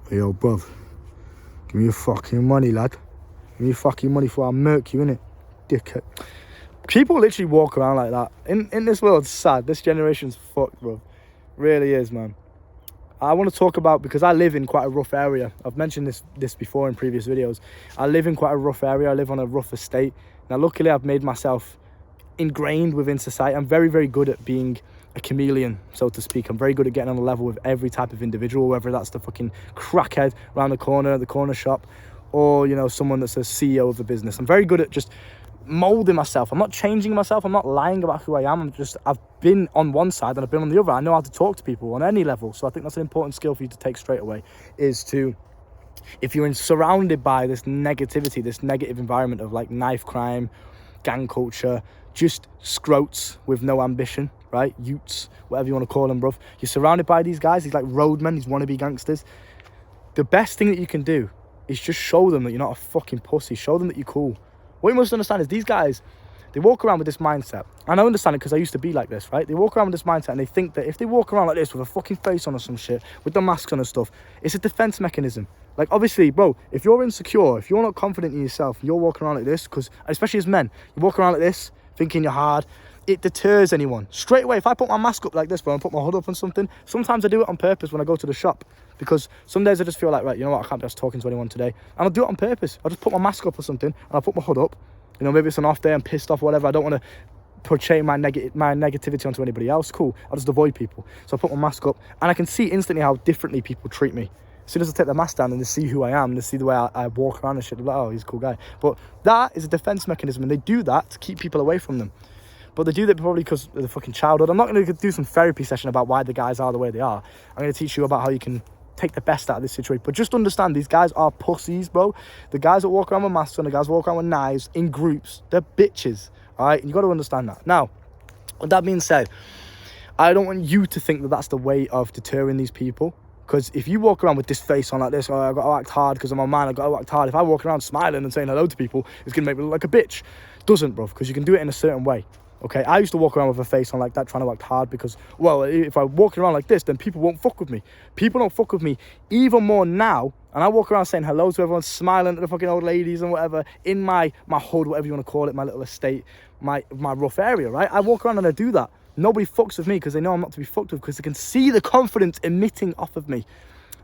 Yo, bruv, give me your fucking money, lad. Give me your fucking money before I murk you, innit? Dickhead. People literally walk around like that. In this world, it's sad. This generation's fucked, bro. Really is, man. I want to talk about, because I live in quite a rough area. I've mentioned this before in previous videos. I live in quite a rough area. I live on a rough estate. Now, luckily, I've made myself ingrained within society. I'm very, very good at being a chameleon, so to speak. I'm very good at getting on a level with every type of individual, whether that's the fucking crackhead around the corner at the corner shop, or, you know, someone that's a CEO of a business. I'm very good at just molding myself. I'm not changing myself. I'm not lying about who I am. I've been on one side and I've been on the other. I know how to talk to people on any level. So I think that's an important skill for you to take straight away, is to, if you're surrounded by this negativity, this negative environment of like knife crime, gang culture, just scroats with no ambition, right? Utes, whatever you want to call them, bruv. You're surrounded by these guys, these like roadmen, these wannabe gangsters. The best thing that you can do is just show them that you're not a fucking pussy. Show them that you're cool. What you must understand is these guys, they walk around with this mindset. And I understand it because I used to be like this, right? They walk around with this mindset and they think that if they walk around like this with a fucking face on or some shit, with the masks on and stuff, it's a defense mechanism. Like, obviously, bro, if you're insecure, if you're not confident in yourself, you're walking around like this, because, especially as men, you walk around like this, thinking you're hard, it deters anyone. Straight away, if I put my mask up like this, bro, and put my hood up on something, sometimes I do it on purpose when I go to the shop. Because some days I just feel like, right, you know what, I can't be just talking to anyone today. And I'll do it on purpose. I'll just put my mask up or something, and I'll put my hood up. You know, maybe it's an off day, I'm pissed off, whatever. I don't want to portray my negativity onto anybody else. Cool, I'll just avoid people. So I put my mask up, and I can see instantly how differently people treat me. As soon as I take the mask down and they see who I am, they see the way I walk around and shit, they're like, oh, he's a cool guy. But that is a defense mechanism, and they do that to keep people away from them. But they do that probably because of the fucking childhood. I'm not going to do some therapy session about why the guys are the way they are. I'm going to teach you about how you can take the best out of this situation. But just understand, these guys are pussies, bro. The guys that walk around with masks on, the guys that walk around with knives in groups, they're bitches, all right? And you got to understand that. Now, with that being said, I don't want you to think that that's the way of deterring these people. Because if you walk around with this face on like this, oh, I got to act hard because I'm a man, I got to act hard. If I walk around smiling and saying hello to people, it's going to make me look like a bitch. Doesn't, bro, because you can do it in a certain way. Okay, I used to walk around with a face on like that, trying to act hard, because, well, if I walk around like this, then people won't fuck with me. People don't fuck with me even more now, and I walk around saying hello to everyone, smiling at the fucking old ladies and whatever, in my hood, whatever you want to call it, my little estate, my rough area, right? I walk around and I do that. Nobody fucks with me because they know I'm not to be fucked with, because they can see the confidence emitting off of me.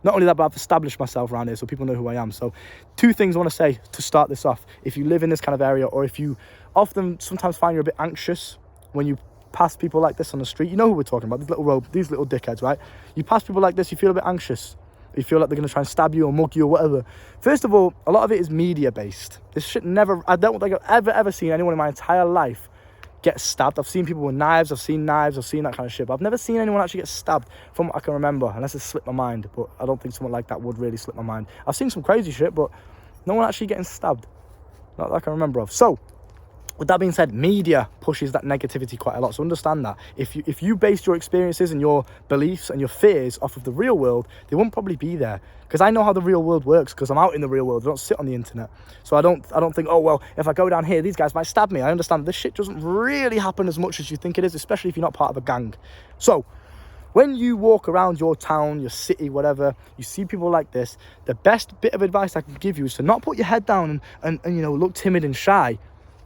Not only that, but I've established myself around here so people know who I am. So 2 things I want to say to start this off. If you live in this kind of area, or if you sometimes find you're a bit anxious when you pass people like this on the street, you know who we're talking about, these little dickheads, right? You pass people like this, you feel a bit anxious. You feel like they're going to try and stab you or mug you or whatever. First of all, a lot of it is media-based. This shit I don't think I've ever seen anyone in my entire life get stabbed. I've seen people with knives, I've seen that kind of shit, but I've never seen anyone actually get stabbed from what I can remember, unless it slipped my mind. But I don't think someone like that would really slip my mind. I've seen some crazy shit, but no one actually getting stabbed, not that I can remember of. So with that being said, media pushes that negativity quite a lot. So understand that if you based your experiences and your beliefs and your fears off of the real world, they wouldn't probably be there. Because I know how the real world works, because I'm out in the real world. I don't sit on the internet. So I don't think, oh, well, if I go down here, these guys might stab me. I understand this shit doesn't really happen as much as you think it is, especially if you're not part of a gang. So when you walk around your town, your city, whatever, you see people like this, the best bit of advice I can give you is to not put your head down and you know, look timid and shy.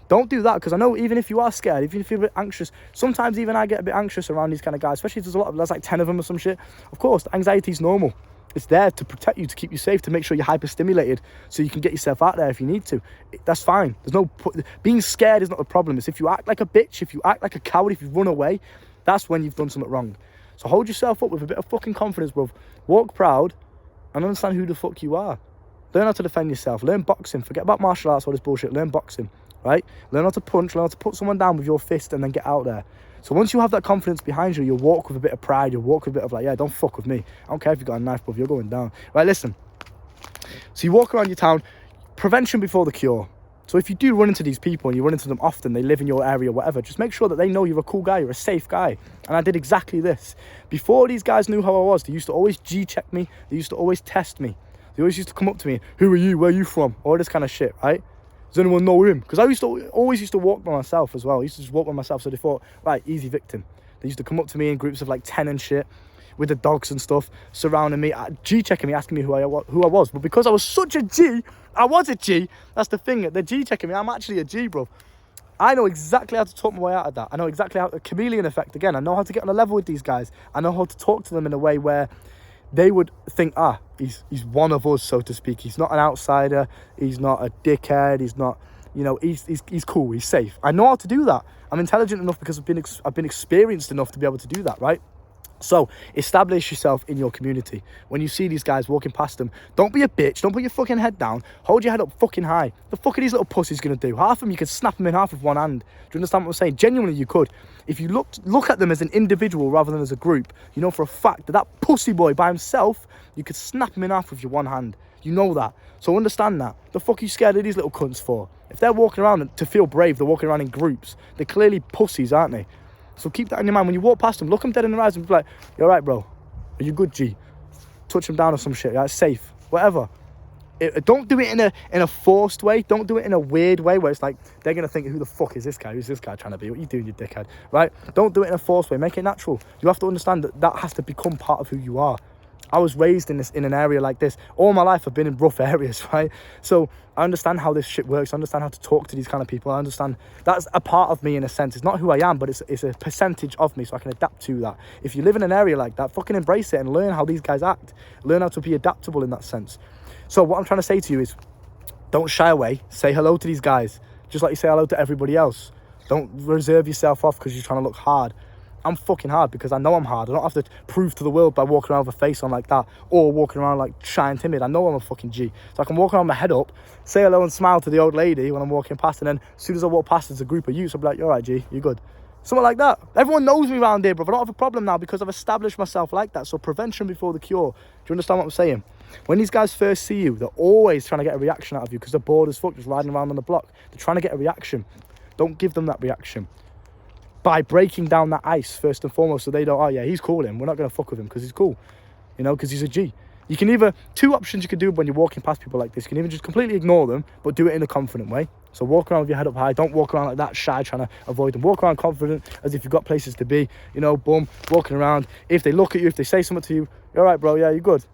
Don't do that, because I know even if you are scared, even if you're a bit anxious, sometimes even I get a bit anxious around these kind of guys, especially if there's like 10 of them or some shit. Of course, anxiety is normal. It's there to protect you, to keep you safe, to make sure you're hyper-stimulated so you can get yourself out there if you need to. That's fine. Being scared is not the problem. It's if you act like a bitch, if you act like a coward, if you run away, that's when you've done something wrong. So hold yourself up with a bit of fucking confidence, bro. Walk proud and understand who the fuck you are. Learn how to defend yourself. Learn boxing. Forget about martial arts, all this bullshit. Learn boxing, right? Learn how to punch. Learn how to put someone down with your fist and then get out there. So once you have that confidence behind you, you'll walk with a bit of pride. You'll walk with a bit of like, yeah, don't fuck with me. I don't care if you've got a knife, but you're going down. Right, listen. So you walk around your town. Prevention before the cure. So if you do run into these people and you run into them often, they live in your area, whatever, just make sure that they know you're a cool guy, you're a safe guy. And I did exactly this. Before these guys knew how I was, they used to always G-check me. They used to always test me. They always used to come up to me, who are you, where are you from? All this kind of shit, right? Does anyone know him? Because I always used to walk by myself as well. I used to just walk by myself, so they thought, right, easy victim. They used to come up to me in groups of like 10 and shit. with the dogs and stuff surrounding me, G-checking me, asking me who I was. But because I was such a G, I was a G. That's the thing. They're G-checking me. I'm actually a G, bro. I know exactly how to talk my way out of that. I know exactly how the chameleon effect, again, I know how to get on a level with these guys. I know how to talk to them in a way where they would think, he's one of us, so to speak. He's not an outsider. He's not a dickhead. He's not, you know, he's cool. He's safe. I know how to do that. I'm intelligent enough because I've been experienced enough to be able to do that, right? So establish yourself in your community. When you see these guys walking past them, don't be a bitch. Don't put your fucking head down. Hold your head up fucking high. The fuck are these little pussies gonna do? Half of them, you could snap them in half with one hand. Do you understand what I'm saying? Genuinely, you could. If you look at them as an individual rather than as a group, you know for a fact that pussy boy by himself, you could snap him in half with your one hand. You know that. So understand that. The fuck are you scared of these little cunts for? If they're walking around to feel brave, they're walking around in groups. They're clearly pussies, aren't they? So keep that in your mind. When you walk past them, look them dead in the eyes and be like, "You alright, bro? Are you good, G?" Touch them down or some shit. Yeah, it's safe. Whatever. Don't do it in a forced way. Don't do it in a weird way where it's like, they're going to think, who the fuck is this guy? Who's this guy trying to be? What are you doing, you dickhead? Right? Don't do it in a forced way. Make it natural. You have to understand that has to become part of who you are. I was raised in an area like this. All my life I've been in rough areas, right? So I understand how this shit works. I understand how to talk to these kind of people. I understand that's a part of me in a sense. It's not who I am, but it's a percentage of me, so I can adapt to that. If you live in an area like that, fucking embrace it and learn how these guys act. Learn how to be adaptable in that sense. So what I'm trying to say to you is, don't shy away. Say hello to these guys, just like you say hello to everybody else. Don't reserve yourself off because you're trying to look hard. I'm fucking hard because I know I'm hard. I don't have to prove to the world by walking around with a face on like that or walking around like shy and timid. I know I'm a fucking G. So I can walk around with my head up, say hello and smile to the old lady when I'm walking past, and then as soon as I walk past, there's a group of youths, I'll be like, "You alright, G? You good?" Something like that. Everyone knows me around here, bro. I don't have a problem now because I've established myself like that. So prevention before the cure. Do you understand what I'm saying? When these guys first see you, they're always trying to get a reaction out of you because they're bored as fuck just riding around on the block. They're trying to get a reaction. Don't give them that reaction. By breaking down that ice first and foremost, so they don't, "Oh yeah, he's cool, we're not going to fuck with him because he's cool," you know, because he's a G. You can either, two options you can do when you're walking past people like this. You can even just completely ignore them, but do it in a confident way. So walk around with your head up high. Don't walk around like that, shy, trying to avoid them. Walk around confident, as if you've got places to be, you know, boom, walking around. If they look at you, if they say something to you, "You alright, bro? Yeah, you good?"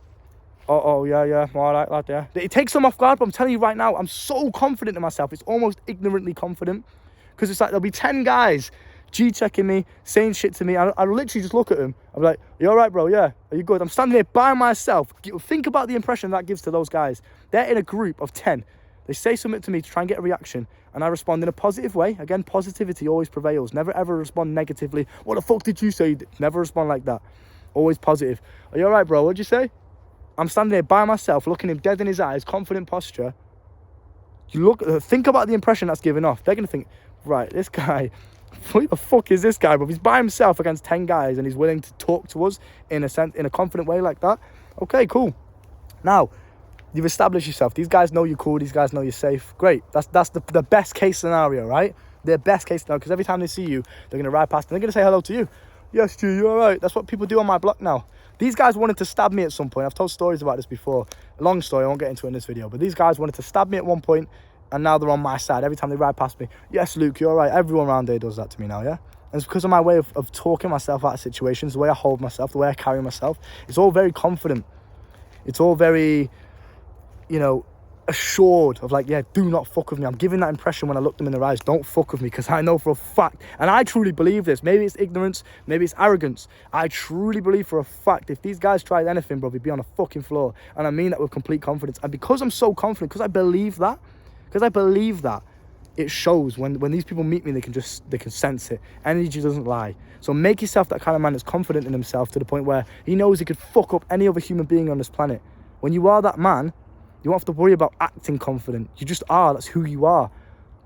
Oh, yeah, I'm alright, lad, yeah. It takes them off guard, but I'm telling you right now, I'm so confident in myself. It's almost ignorantly confident, because it's like there'll be 10 guys G-checking me, saying shit to me. I literally just look at him. I'm like, "You alright, bro? Yeah. Are you good?" I'm standing there by myself. Think about the impression that gives to those guys. They're in a group of 10. They say something to me to try and get a reaction, and I respond in a positive way. Again, positivity always prevails. Never ever respond negatively. "What the fuck did you say?" Never respond like that. Always positive. "Are you alright, bro? What'd you say?" I'm standing there by myself, looking him dead in his eyes, confident posture. Think about the impression that's giving off. They're going to think, right, this guy, what the fuck is this guy? But he's by himself against 10 guys and he's willing to talk to us in a confident way like that. Okay, cool. Now, you've established yourself. These guys know you're cool. These guys know you're safe. Great. That's the best case scenario, right? Their best case scenario, because every time they see you, they're going to ride past and they're going to say hello to you. "Yes, G, you all right?" That's what people do on my block now. These guys wanted to stab me at some point. I've told stories about this before. A long story, I won't get into it in this video. But these guys wanted to stab me at one point, and now they're on my side. Every time they ride past me, "Yes, Luke, you're all right." Everyone around here does that to me now, yeah? And it's because of my way of talking myself out of situations, the way I hold myself, the way I carry myself. It's all very confident. It's all very, you know, assured of like, yeah, do not fuck with me. I'm giving that impression when I look them in their eyes. Don't fuck with me, because I know for a fact, and I truly believe this. Maybe it's ignorance, maybe it's arrogance. I truly believe for a fact, if these guys tried anything, bro, we'd be on a fucking floor. And I mean that with complete confidence. And because I'm so confident, because I believe that, it shows when these people meet me, they can sense it. Energy doesn't lie. So make yourself that kind of man that's confident in himself to the point where he knows he could fuck up any other human being on this planet. When you are that man, you don't have to worry about acting confident. You just are. That's who you are.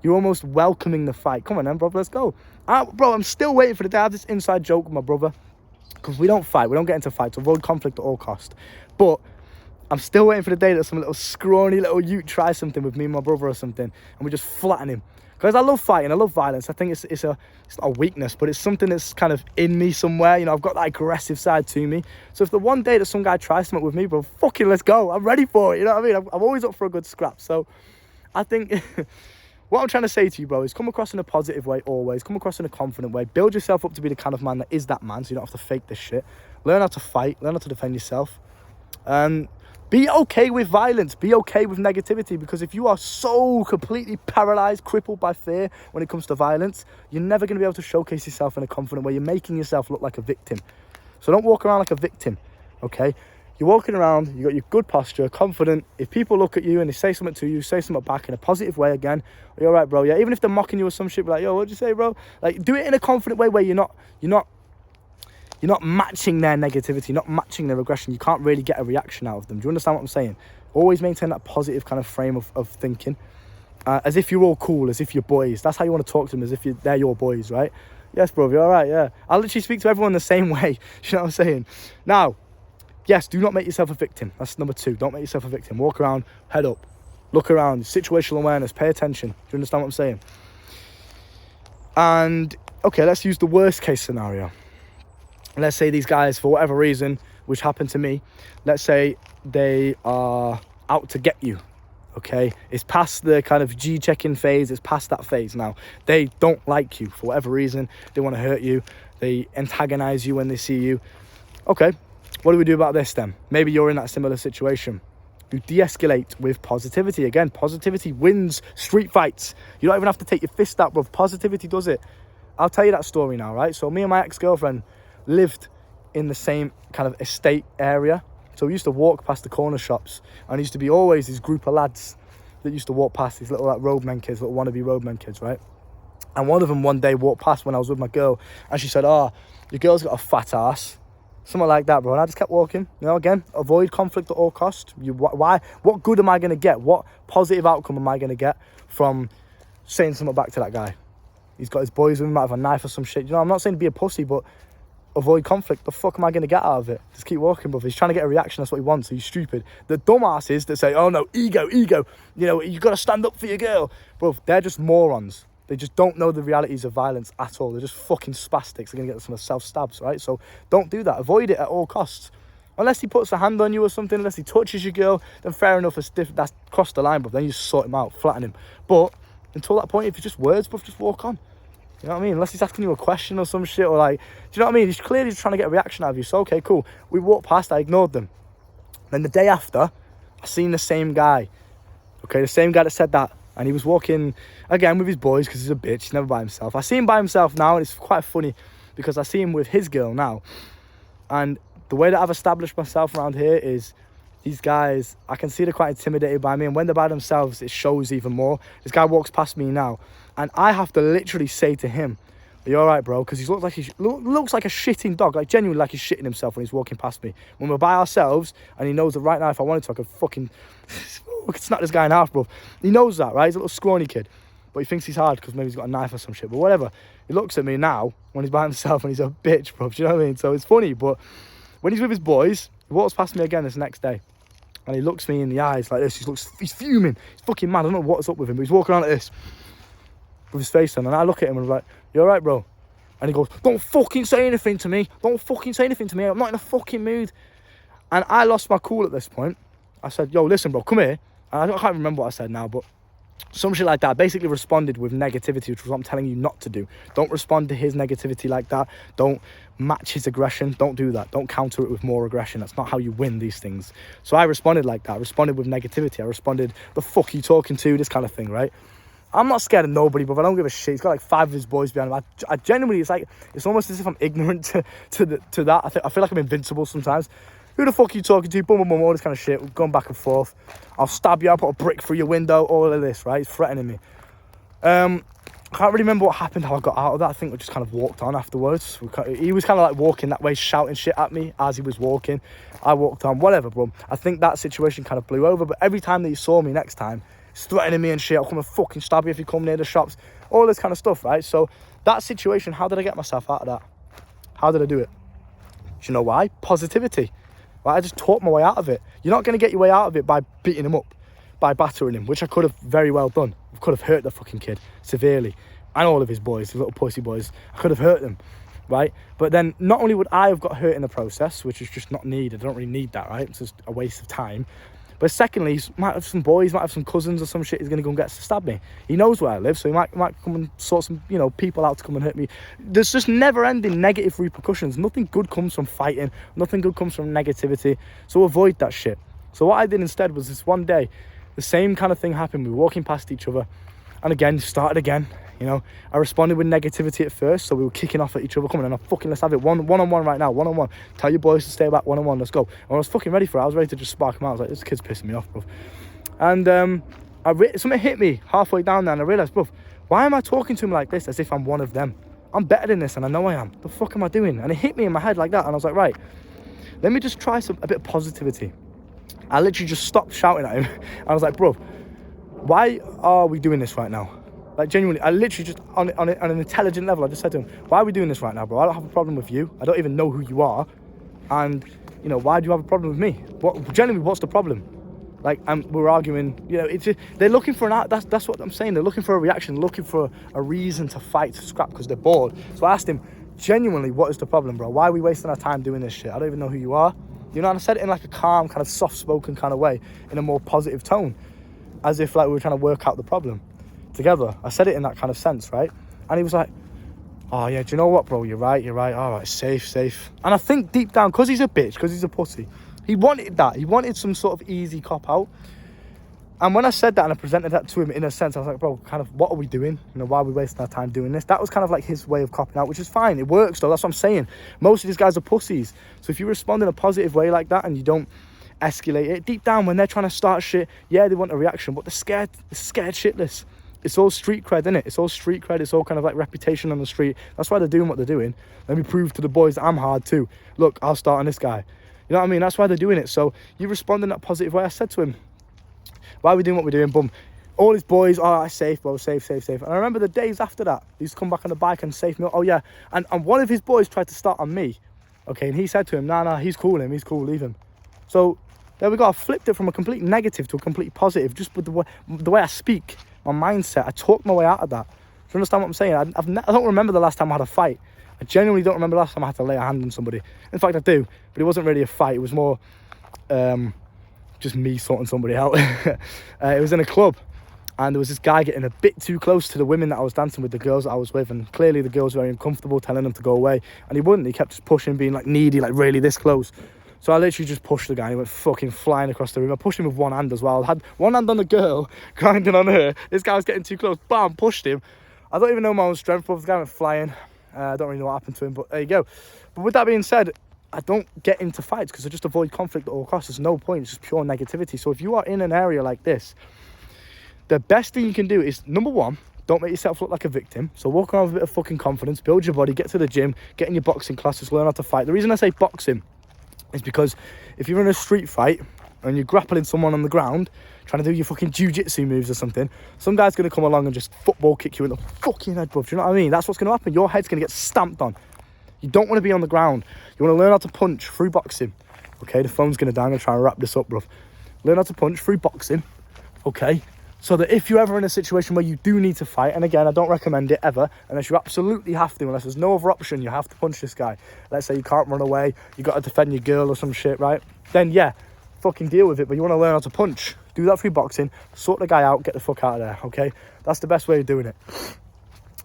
You're almost welcoming the fight. Come on then, bro. Let's go. Bro, I'm still waiting for the day. I have this inside joke with my brother, because we don't fight. We don't get into fights. Avoid conflict at all cost. But I'm still waiting for the day that some little scrawny little youth tries something with me and my brother or something, and we just flatten him. Because I love fighting. I love violence. I think it's not a weakness, but it's something that's kind of in me somewhere. You know, I've got that aggressive side to me. So if the one day that some guy tries something with me, bro, fucking let's go. I'm ready for it. You know what I mean? I'm always up for a good scrap. So I think What I'm trying to say to you, bro, is come across in a positive way always. Come across in a confident way. Build yourself up to be the kind of man that is that man, so you don't have to fake this shit. Learn how to fight. Learn how to defend yourself. And be okay with violence. Be okay with negativity. Because if you are so completely paralyzed, crippled by fear when it comes to violence, you're never going to be able to showcase yourself in a confident way. You're making yourself look like a victim. So don't walk around like a victim, okay? You're walking around, you got your good posture, confident. If people look at you and they say something to you, say something back in a positive way again. Are you all right, bro? Yeah, even if they're mocking you or some shit, be like, yo, what'd you say, bro? Like, do it in a confident way where you're not matching their negativity, not matching their aggression. You can't really get a reaction out of them. Do you understand what I'm saying? Always maintain that positive kind of frame of thinking. As if you're all cool, as if you're boys. That's how you want to talk to them, as if they're your boys, right? Yes, bro, you're all right, yeah. I'll literally speak to everyone the same way. You know what I'm saying? Now, yes, do not make yourself a victim. That's number 2. Don't make yourself a victim. Walk around, head up. Look around. Situational awareness. Pay attention. Do you understand what I'm saying? And, okay, let's use the worst case scenario. Let's say these guys, for whatever reason, which happened to me, let's say they are out to get you. Okay, it's past the kind of G-checking phase. It's past that phase now. They don't like you for whatever reason. They want to hurt you. They antagonize you when they see you. Okay, what do we do about this then? Maybe you're in that similar situation. You de-escalate with positivity. Again, positivity wins street fights. You don't even have to take your fist out, bro. Positivity does it. I'll tell you that story now, right? So me and my ex-girlfriend lived in the same kind of estate area. So we used to walk past the corner shops, and there used to be always this group of lads that used to walk past, these little like roadmen kids, little wannabe roadmen kids, right? And one of them one day walked past when I was with my girl, and she said, "Oh, your girl's got a fat ass." Something like that, bro. And I just kept walking. You know, again, avoid conflict at all costs. Why? What good am I going to get? What positive outcome am I going to get from saying something back to that guy? He's got his boys with him, might have a knife or some shit. You know, I'm not saying to be a pussy, but avoid conflict. The fuck am I going to get out of it? Just keep walking, brother. He's trying to get a reaction. That's what he wants. So he's stupid. The dumbasses that say, oh no, ego. You know, you got to stand up for your girl. Bro, they're just morons. They just don't know the realities of violence at all. They're just fucking spastics. They're going to get some self-stabs, right? So don't do that. Avoid it at all costs. Unless he puts a hand on you or something, unless he touches your girl, then fair enough. That's crossed the line, bro. Then you just sort him out, flatten him. But until that point, if it's just words, bro, just walk on. You know what I mean? Unless he's asking you a question or some shit, or like, do you know what I mean? He's clearly just trying to get a reaction out of you. So, okay, cool. We walked past, I ignored them. Then the day after, I seen the same guy. Okay, the same guy that said that. And he was walking, again, with his boys, because he's a bitch. He's never by himself. I see him by himself now, and it's quite funny, because I see him with his girl now. And the way that I've established myself around here is, these guys, I can see they're quite intimidated by me, and when they're by themselves, it shows even more. This guy walks past me now, and I have to literally say to him, are you all right, bro? Because he looks like a shitting dog, like genuinely like he's shitting himself when he's walking past me. When we're by ourselves, and he knows that right now, if I wanted to, I could fucking snap this guy in half, bro. He knows that, right? He's a little scrawny kid, but he thinks he's hard because maybe he's got a knife or some shit, but whatever. He looks at me now when he's by himself, and he's a bitch, bro. Do you know what I mean? So it's funny, but when he's with his boys, he walks past me again this next day. And he looks me in the eyes like this. He's fuming. He's fucking mad. I don't know what's up with him, but he's walking around like this with his face on. And I look at him and I'm like, you all right, bro? And he goes, don't fucking say anything to me. Don't fucking say anything to me. I'm not in a fucking mood. And I lost my cool at this point. I said, yo, listen, bro, come here. And I can't remember what I said now, but some shit like that. I basically responded with negativity, which was what I'm telling you not to do. Don't respond to his negativity like that. Don't match his aggression. Don't do that. Don't counter it with more aggression. That's not how you win these things. So I responded like that. I responded with negativity. I responded, the fuck are you talking to? This kind of thing, right? I'm not scared of nobody, but I don't give a shit. He's got like 5 of his boys behind him. I genuinely, it's almost as if I'm ignorant to that. I feel like I'm invincible sometimes. Who the fuck are you talking to? Boom, boom, boom, all this kind of shit. We're going back and forth. I'll stab you. I'll put a brick through your window. All of this, right? He's threatening me. I can't really remember what happened, how I got out of that. I think we just kind of walked on afterwards. He was kind of like walking that way, shouting shit at me as he was walking. I walked on, whatever, bro. I think that situation kind of blew over. But every time that he saw me next time, he's threatening me and shit. I'll come and fucking stab you if you come near the shops. All this kind of stuff, right? So that situation, how did I get myself out of that? How did I do it? Do you know why? Positivity. Right? I just talked my way out of it. You're not going to get your way out of it by beating him up, by battering him, which I could have very well done. I could have hurt the fucking kid severely. And all of his boys, his little pussy boys. I could have hurt them, right? But then not only would I have got hurt in the process, which is just not needed. I don't really need that, right? It's just a waste of time. But secondly, he might have some boys, might have some cousins or some shit. He's going to go and get to stab me. He knows where I live, so he might come and sort some, you know, people out to come and hurt me. There's just never-ending negative repercussions. Nothing good comes from fighting. Nothing good comes from negativity. So avoid that shit. So what I did instead was this one day, the same kind of thing happened. We were walking past each other, and again, started again. You know, I responded with negativity at first, so we were kicking off at each other. Come on, fucking let's have it one-on-one right now, one-on-one. Tell your boys to stay back, one-on-one, let's go. And I was fucking ready for it. I was ready to just spark him out. I was like, this kid's pissing me off, bro. And something hit me halfway down there, and I realised, bro, why am I talking to him like this as if I'm one of them? I'm better than this, and I know I am. The fuck am I doing? And it hit me in my head like that, and I was like, right, let me just try a bit of positivity. I literally just stopped shouting at him. I was like, bro, why are we doing this right now? Like, genuinely, I literally just, on an intelligent level, I just said to him, why are we doing this right now, bro? I don't have a problem with you. I don't even know who you are. And, you know, why do you have a problem with me? Genuinely, what's the problem? Like, we're arguing, you know, it's just, they're looking for that's what I'm saying. They're looking for a reaction, looking for a reason to fight, to scrap, because they're bored. So I asked him, genuinely, what is the problem, bro? Why are we wasting our time doing this shit? I don't even know who you are. You know, and I said it in like a calm, kind of soft-spoken kind of way, in a more positive tone, as if like we were trying to work out the problem together. I said it in that kind of sense, right? And he was like, oh yeah, do you know what, bro? You're right. All right, safe. And I think deep down, because he's a bitch, because he's a pussy, he wanted that. He wanted some sort of easy cop out. And when I said that and I presented that to him, in a sense, I was like, bro, kind of, what are we doing? You know, why are we wasting our time doing this? That was kind of like his way of copping out, which is fine. It works, though. That's what I'm saying. Most of these guys are pussies. So if you respond in a positive way like that and you don't escalate it, deep down, when they're trying to start shit, yeah, they want a reaction, but they're scared shitless. It's all street cred, innit? It's all street cred. It's all kind of like reputation on the street. That's why they're doing what they're doing. Let me prove to the boys that I'm hard too. Look, I'll start on this guy. You know what I mean? That's why they're doing it. So you respond in that positive way. I said to him, why are we doing what we're doing? Boom. All his boys, oh, safe, bro, safe. And I remember the days after that, he's come back on the bike and safe me. Oh, yeah. And one of his boys tried to start on me. Okay, and he said to him, nah, he's cool, leave him. So there we go. I flipped it from a complete negative to a complete positive, just with the way I speak, my mindset. I talked my way out of that. Do you understand what I'm saying? I don't remember the last time I had a fight. I genuinely don't remember the last time I had to lay a hand on somebody. In fact, I do, but it wasn't really a fight. It was more just me sorting somebody out. It was in a club, and there was this guy getting a bit too close to the women that I was dancing with, the girls that I was with, and clearly the girls were very uncomfortable, telling him to go away, and he wouldn't. He kept just pushing, being like needy, like really this close. So I literally just pushed the guy, and he went fucking flying across the room. I pushed him with one hand as well. I had one hand on the girl, grinding on her. This guy was getting too close. Bam, pushed him. I don't even know my own strength, but the guy went flying. I don't really know what happened to him, but there you go. But with that being said, I don't get into fights because I just avoid conflict at all costs. There's no point. It's just pure negativity. So if you are in an area like this, the best thing you can do is, number one, don't make yourself look like a victim. So walk around with a bit of fucking confidence, build your body, get to the gym, get in your boxing classes, learn how to fight. The reason I say boxing is because if you're in a street fight and you're grappling someone on the ground, trying to do your fucking jiu-jitsu moves or something, some guy's going to come along and just football kick you in the fucking head, bro. Do you know what I mean? That's what's going to happen. Your head's going to get stamped on. You don't want to be on the ground. You want to learn how to punch through boxing. Okay, the phone's going to die. I'm going to try and wrap this up, bro. Learn how to punch through boxing. Okay, so that if you're ever in a situation where you do need to fight, and again, I don't recommend it ever, unless you absolutely have to, unless there's no other option, you have to punch this guy. Let's say you can't run away, you got to defend your girl or some shit, right? Then yeah, fucking deal with it, but you want to learn how to punch. Do that through boxing, sort the guy out, get the fuck out of there, okay? That's the best way of doing it.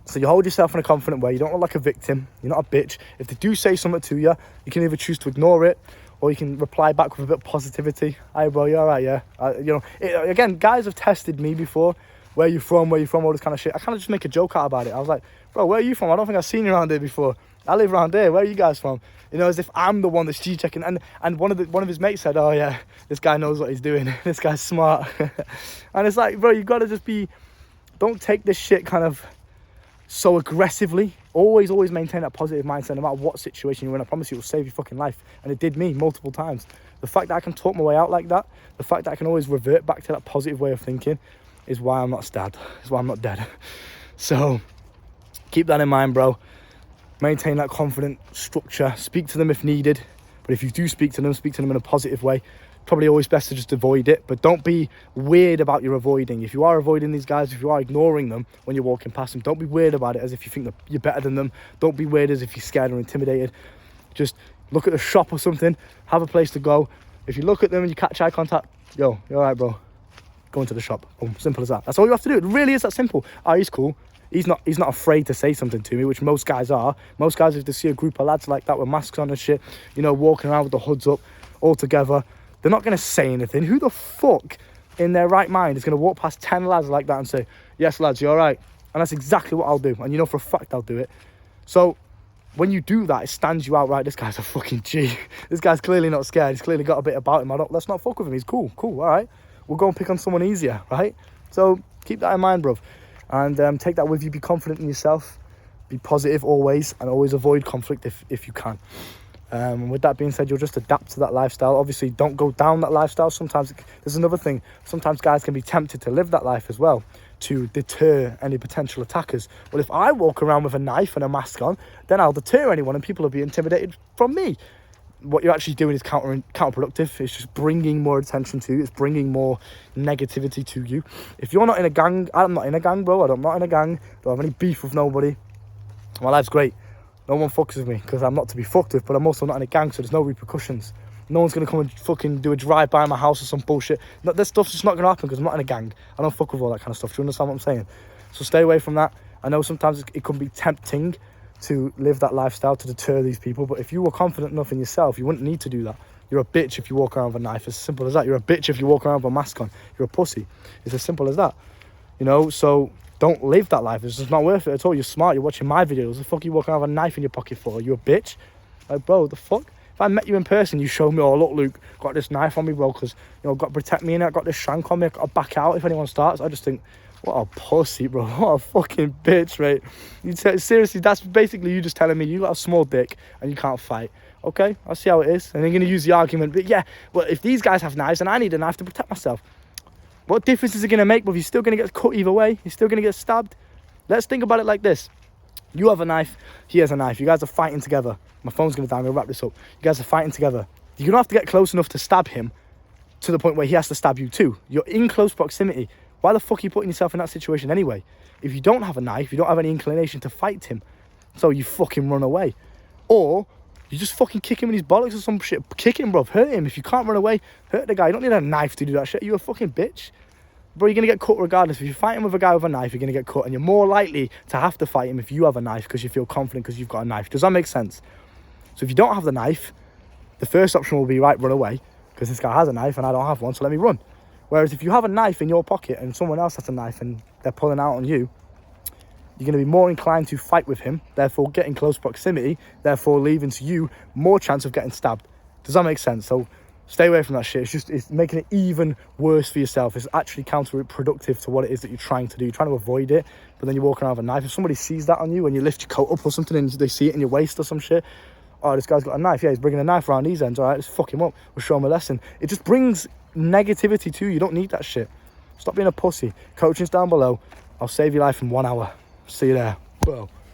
So you hold yourself in a confident way. You don't look like a victim. You're not a bitch. If they do say something to you, you can either choose to ignore it, or you can reply back with a bit of positivity. Hey, bro, you all right, yeah? Again, guys have tested me before. Where you from, all this kind of shit. I kind of just make a joke out about it. I was like, bro, where are you from? I don't think I've seen you around here before. I live around here. Where are you guys from? You know, as if I'm the one that's G-checking. And one of his mates said, oh, yeah, this guy knows what he's doing. This guy's smart. And it's like, bro, you got to just be... Don't take this shit kind of so aggressively. Always maintain that positive mindset no matter what situation you're in. I promise you, it will save your fucking life. And it did me multiple times. The fact that I can talk my way out like that, the fact that I can always revert back to that positive way of thinking is why I'm not dead. Is why I'm not dead. So keep that in mind, bro. Maintain that confident structure. Speak to them if needed. But if you do speak to them in a positive way. Probably always best to just avoid it, but don't be weird about your avoiding. If you are avoiding these guys, if you are ignoring them when you're walking past them, don't be weird about it as if you think that you're better than them. Don't be weird as if you're scared or intimidated. Just look at the shop or something, have a place to go. If you look at them and you catch eye contact, yo, you all right, bro? Go into the shop. Boom, simple as that. That's all you have to do. It really is that simple. Oh, he's cool. He's not afraid to say something to me, which most guys are. Most guys, if they see a group of lads like that with masks on and shit, you know, walking around with the hoods up all together, they're not going to say anything. Who the fuck in their right mind is going to walk past 10 lads like that and say, yes, lads, you all right? And that's exactly what I'll do. And you know for a fact I'll do it. So when you do that, it stands you out, right? This guy's a fucking G. This guy's clearly not scared. He's clearly got a bit about him. Let's not fuck with him. He's cool, all right? We'll go and pick on someone easier, right? So keep that in mind, bruv. And take that with you. Be confident in yourself. Be positive always. And always avoid conflict if you can. And with that being said, you'll just adapt to that lifestyle. Obviously, don't go down that lifestyle. Sometimes, there's another thing. Sometimes guys can be tempted to live that life as well, to deter any potential attackers. Well, if I walk around with a knife and a mask on, then I'll deter anyone and people will be intimidated from me. What you're actually doing is counterproductive. It's just bringing more attention to you. It's bringing more negativity to you. If you're not in a gang, I'm not in a gang, bro. I'm not in a gang. Don't have any beef with nobody. My life's great. No one fucks with me because I'm not to be fucked with, but I'm also not in a gang, so there's no repercussions. No one's going to come and fucking do a drive-by my house or some bullshit. No, this stuff's just not going to happen because I'm not in a gang. I don't fuck with all that kind of stuff. Do you understand what I'm saying? So stay away from that. I know sometimes it can be tempting to live that lifestyle to deter these people, but if you were confident enough in yourself, you wouldn't need to do that. You're a bitch if you walk around with a knife. It's as simple as that. You're a bitch if you walk around with a mask on. You're a pussy. It's as simple as that. You know, so don't live that life. It's just not worth it at all. You're smart. You're watching my videos. The fuck are you walking around with a knife in your pocket for? You're a bitch. Like, bro, the fuck? If I met you in person, you showed me, oh, look, Luke, got this knife on me, bro, because, you know, got to protect me in it. I got this shank on me. I got to back out if anyone starts. I just think, what a pussy, bro. What a fucking bitch, right? Seriously, that's basically you just telling me you got a small dick and you can't fight. Okay, I'll see how it is. And they're going to use the argument, but yeah, well, if these guys have knives and I need a knife to protect myself, what difference is it going to make? But you're still going to get cut either way. You're still going to get stabbed. Let's think about it like this. You have a knife, he has a knife. You guys are fighting together. My phone's going to die. I'm going to wrap this up. You guys are fighting together. You don't have to get close enough to stab him to the point where he has to stab you too. You're in close proximity. Why the fuck are you putting yourself in that situation anyway? If you don't have a knife, you don't have any inclination to fight him. So you fucking run away. Or you just fucking kick him in his bollocks or some shit. Kick him, bro. Hurt him. If you can't run away, hurt the guy. You don't need a knife to do that shit. You're a fucking bitch. Bro, you're going to get cut regardless. If you're fighting with a guy with a knife, you're going to get cut. And you're more likely to have to fight him if you have a knife because you feel confident because you've got a knife. Does that make sense? So if you don't have the knife, the first option will be, right, run away. Because this guy has a knife and I don't have one, so let me run. Whereas if you have a knife in your pocket and someone else has a knife and they're pulling out on you, you're going to be more inclined to fight with him, therefore get in close proximity, therefore leaving to you more chance of getting stabbed. Does that make sense? So stay away from that shit. It's making it even worse for yourself. It's actually counterproductive to what it is that you're trying to do. You're trying to avoid it, but then you're walking around with a knife. If somebody sees that on you and you lift your coat up or something and they see it in your waist or some shit, oh, this guy's got a knife. Yeah, he's bringing a knife around these ends. All right, let's fuck him up. We'll show him a lesson. It just brings negativity to you. You don't need that shit. Stop being a pussy. Coaching's down below. I'll save your life in 1 hour. See you there. Whoa.